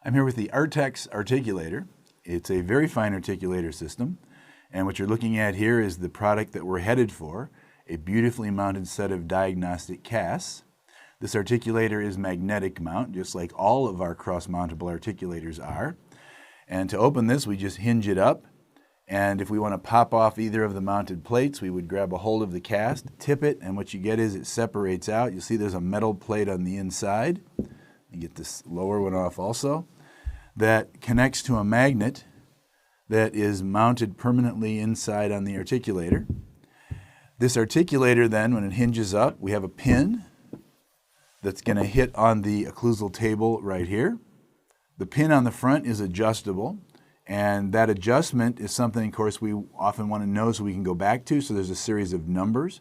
I'm here with the artex articulator. It's a very fine articulator system, and what you're looking at here is the product that we're headed for, a beautifully mounted set of diagnostic casts. This articulator is magnetic mount, just like all of our cross-mountable articulators are. And to open this, we just hinge it up, and if we want to pop off either of the mounted plates, we would grab a hold of the cast, tip it, and what you get is it separates out. You'll see there's a metal plate on the inside. You get this lower one off also. That connects to a magnet that is mounted permanently inside on the articulator. This articulator then, when it hinges up, we have a pin that's going to hit on the occlusal table right here. The pin on the front is adjustable, and that adjustment is something, of course, we often want to know so we can go back to, so there's a series of numbers.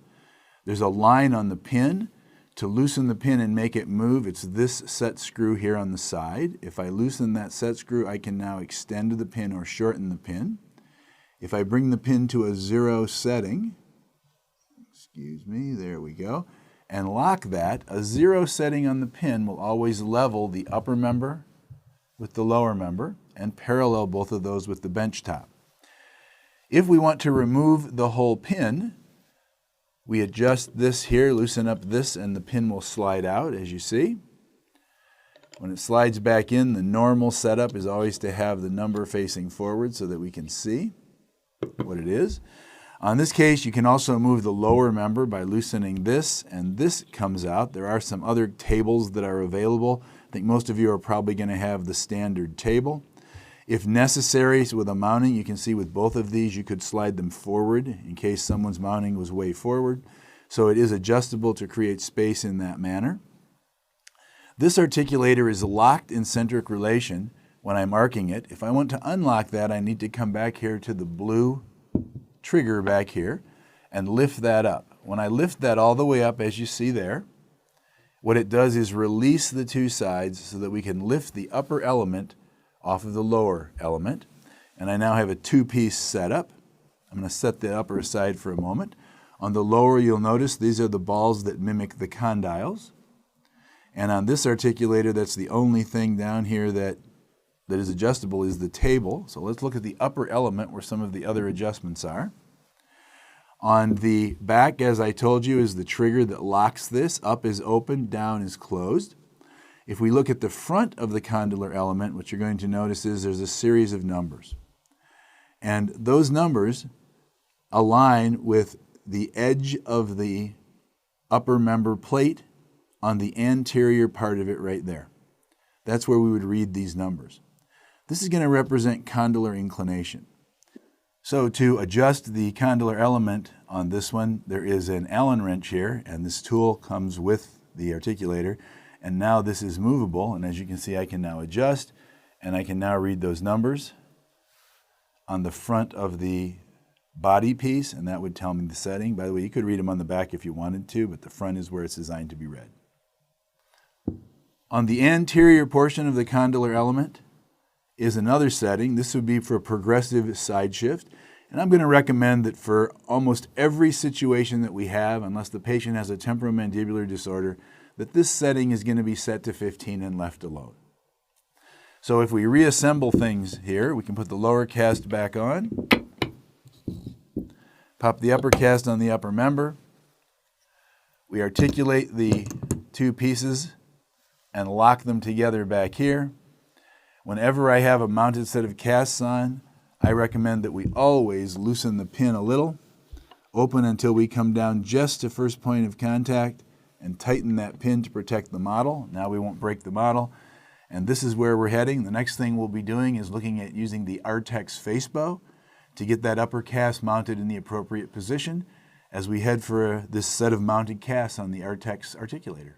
There's a line on the pin. To loosen the pin and make it move, it's this set screw here on the side. If I loosen that set screw, I can now extend the pin or shorten the pin. If I bring the pin to a 0 setting, there we go, and lock that, a 0 setting on the pin will always level the upper member with the lower member and parallel both of those with the bench top. If we want to remove the whole pin, we adjust this here, loosen up this, and the pin will slide out, as you see. When it slides back in, the normal setup is always to have the number facing forward so that we can see what it is. On this case, you can also move the lower member by loosening this, and this comes out. There are some other tables that are available. I think most of you are probably going to have the standard table. If necessary, so with a mounting, you can see with both of these, you could slide them forward in case someone's mounting was way forward. So it is adjustable to create space in that manner. This articulator is locked in centric relation when I'm arcing it. If I want to unlock that, I need to come back here to the blue trigger back here and lift that up. When I lift that all the way up, as you see there, what it does is release the two sides so that we can lift the upper element off of the lower element, and I now have a two-piece setup. I'm going to set the upper aside for a moment. On the lower, you'll notice these are the balls that mimic the condyles, and on this articulator, that's the only thing down here that is adjustable is the table. So let's look at the upper element where some of the other adjustments are. On the back, as I told you, is the trigger that locks this. Up is open, down is closed. If we look at the front of the condylar element, what you're going to notice is there's a series of numbers. And those numbers align with the edge of the upper member plate on the anterior part of it right there. That's where we would read these numbers. This is going to represent condylar inclination. So to adjust the condylar element on this one, there is an Allen wrench here, and this tool comes with the articulator. And now this is movable, and as you can see, I can now adjust, and I can now read those numbers on the front of the body piece, and that would tell me the setting. By the way, you could read them on the back if you wanted to, but the front is where it's designed to be read. On the anterior portion of the condylar element is another setting. This would be for progressive side shift, and I'm going to recommend that for almost every situation that we have, unless the patient has a temporomandibular disorder, that this setting is going to be set to 15 and left alone. So if we reassemble things here, we can put the lower cast back on, pop the upper cast on the upper member, we articulate the two pieces and lock them together back here. Whenever I have a mounted set of casts on, I recommend that we always loosen the pin a little, open until we come down just to first point of contact, and tighten that pin to protect the model. Now we won't break the model. And this is where we're heading. The next thing we'll be doing is looking at using the artex facebow to get that upper cast mounted in the appropriate position as we head for this set of mounted casts on the artex articulator.